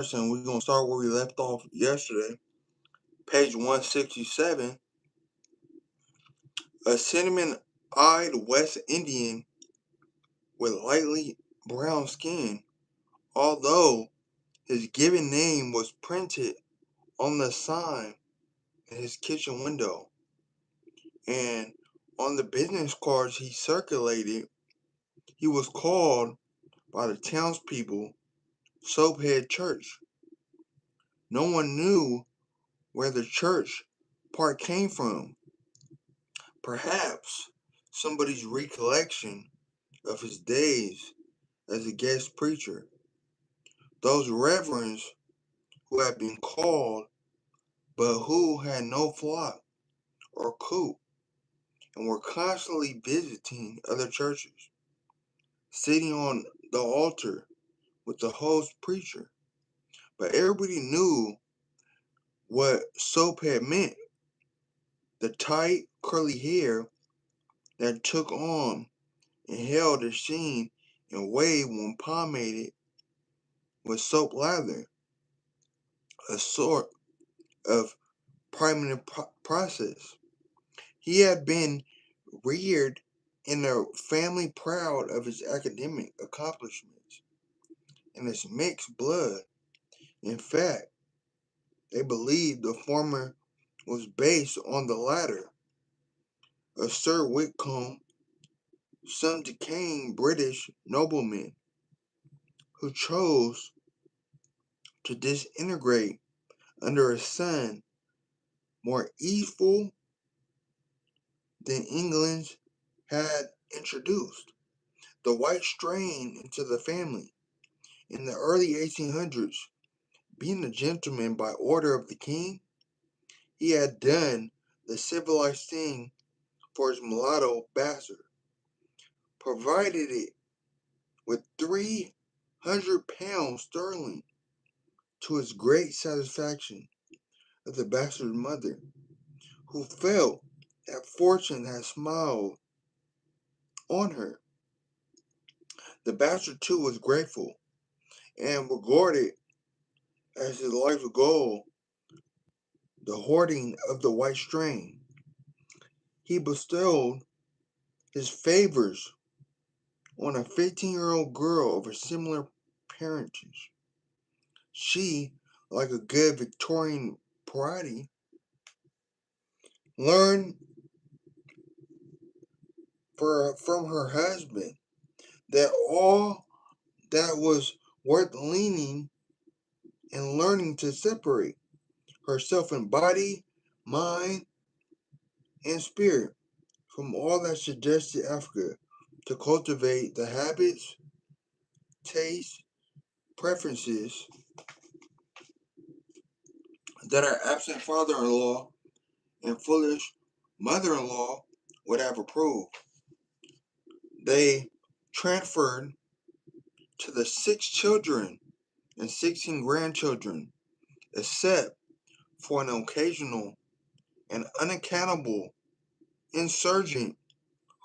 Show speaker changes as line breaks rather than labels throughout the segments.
and we're gonna start where we left off yesterday. Page 167. A cinnamon-eyed West Indian with lightly brown skin, although his given name was printed on the sign in his kitchen window, and on the business cards he circulated, he was called by the townspeople Soaphead Church. No one knew where the church part came from. Perhaps somebody's recollection of his days as a guest preacher. Those reverends who had been called but who had no flock or coop and were constantly visiting other churches, sitting on the altar with the host preacher. But everybody knew what soap had meant. The tight, curly hair that took on and held a sheen and wave when pomaded with soap lather, a sort of permanent process. He had been reared in a family proud of his academic accomplishments and his mixed blood. In fact, they believed the former was based on the latter, a Sir Whitcomb, some decaying British nobleman who chose to disintegrate under a sun more evil than England's had introduced the white strain into the family. In the early 1800s, being a gentleman by order of the king, he had done the civilized thing for his mulatto bastard, provided it with £300 sterling, to his great satisfaction of the bastard's mother, who felt that fortune had smiled on her. The bastard too was grateful, and regarded as his life's goal the hoarding of the white strain. He bestowed his favors on a 15-year-old girl of a similar parentage. She, like a good Victorian party, learned from her husband that all that was worth leaning and learning to separate herself in body, mind, and spirit from all that suggested Africa, to cultivate the habits, tastes, preferences that her absent father-in-law and foolish mother-in-law would have approved. They transferred to the 6 children and 16 grandchildren, except for an occasional and unaccountable insurgent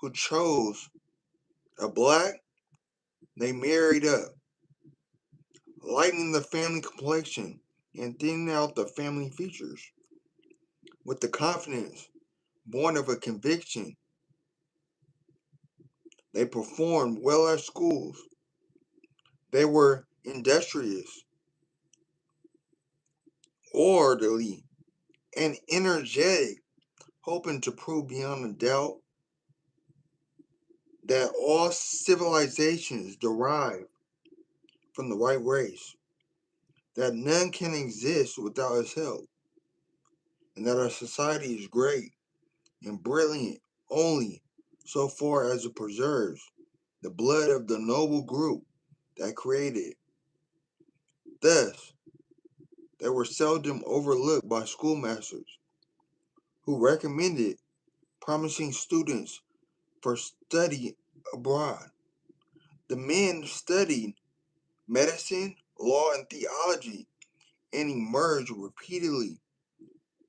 who chose a black. They married up, lightening the family complexion and thinning out the family features. With the confidence born of a conviction, they performed well at schools. They were industrious, orderly, and energetic, hoping to prove beyond a doubt that all civilizations derive from the white race, that none can exist without its help, and that our society is great and brilliant only so far as it preserves the blood of the noble group that created it. Thus, they were seldom overlooked by schoolmasters who recommended promising students for study abroad. The men studied medicine, law, and theology and emerged repeatedly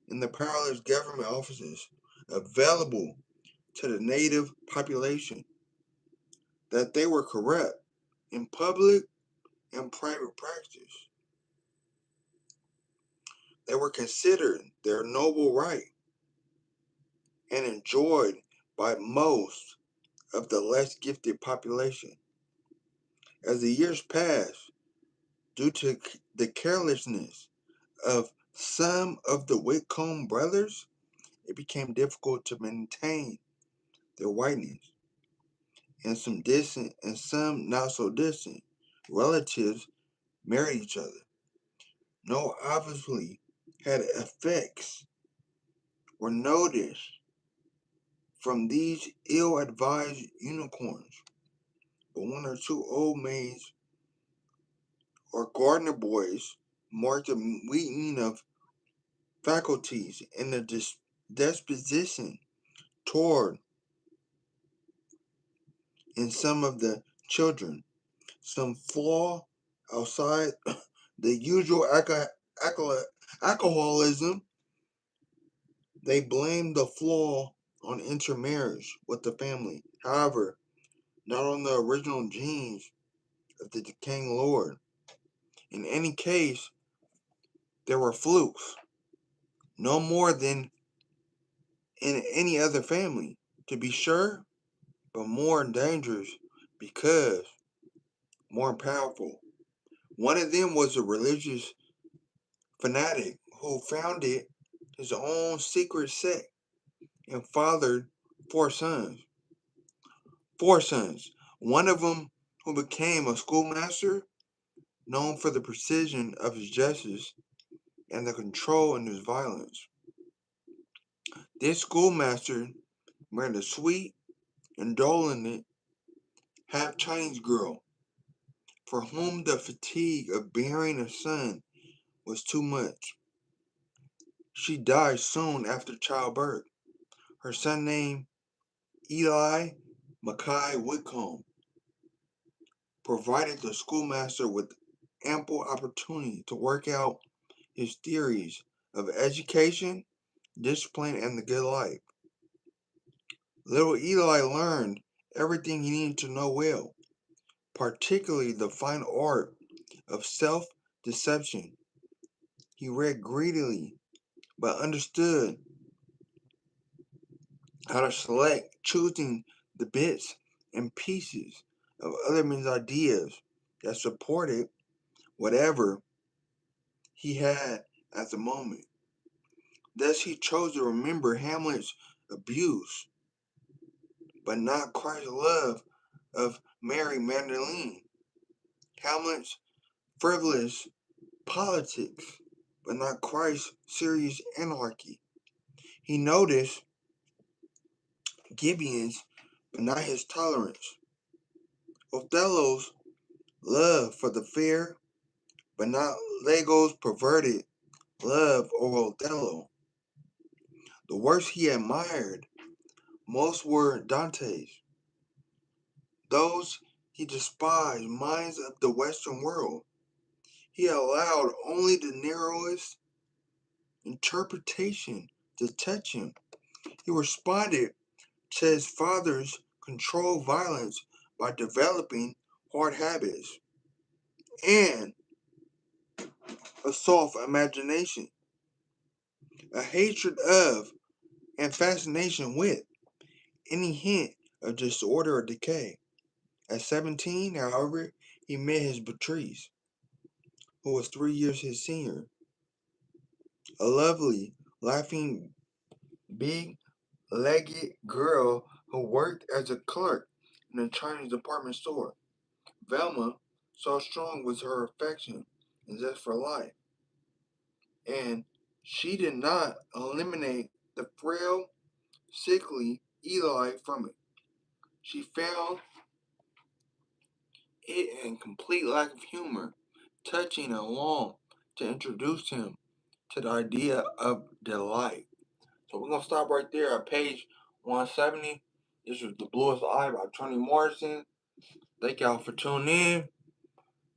in the powerless government offices available to the native population. That they were corrupt in public and private practice, were considered their noble right and enjoyed by most of the less gifted population. As the years passed, due to the carelessness of some of the Whitcomb brothers, it became difficult to maintain their whiteness, and some distant and some not so distant relatives married each other. No, obviously, had effects were noticed from these ill-advised unicorns, but one or two old maids or gardener boys marked the weakening of faculties and the disposition toward in some of the children. Some flaw outside the usual alcoholism. They blamed the flaw on intermarriage with the family. However, not on the original genes of the decaying lord. In any case, there were flukes, no more than in any other family, to be sure, but more dangerous because more powerful. One of them was a religious fanatic who founded his own secret sect and fathered four sons. Four sons. One of them who became a schoolmaster, known for the precision of his justice and the control in his violence. This schoolmaster married a sweet, indolent, half Chinese girl, for whom the fatigue of bearing a son was too much. She died soon after childbirth. Her son, named Eli Mackay Whitcomb, provided the schoolmaster with ample opportunity to work out his theories of education, discipline, and the good life. Little Eli learned everything he needed to know well, particularly the fine art of self-deception. He read greedily, but understood how to select, choosing the bits and pieces of other men's ideas that supported whatever he had at the moment. Thus, he chose to remember Hamlet's abuse, but not Christ's love of Mary Magdalene. Hamlet's frivolous politics, but not Christ's serious anarchy. He noticed Gibeon's, but not his tolerance. Othello's love for the fair, but not Lego's perverted love of Othello. The works he admired most were Dante's. Those he despised minds of the Western world. He allowed only the narrowest interpretation to touch him. He responded to his father's controlled violence by developing hard habits and a soft imagination, a hatred of and fascination with any hint of disorder or decay. At 17, however, he met his Beatrice, who was 3 years his senior, a lovely, laughing, big-legged girl who worked as a clerk in a Chinese department store. Velma, so strong was her affection and zest for life, and she did not eliminate the frail, sickly Eli from it. She found it in complete lack of humor, touching and longed to introduce him to the idea of delight. So we're gonna stop right there at page 170. This was The Bluest Eye by Toni Morrison. Thank y'all for tuning in.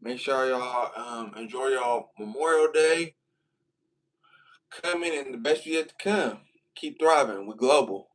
Make sure y'all enjoy y'all Memorial Day coming and the best yet to come. Keep thriving. We're global.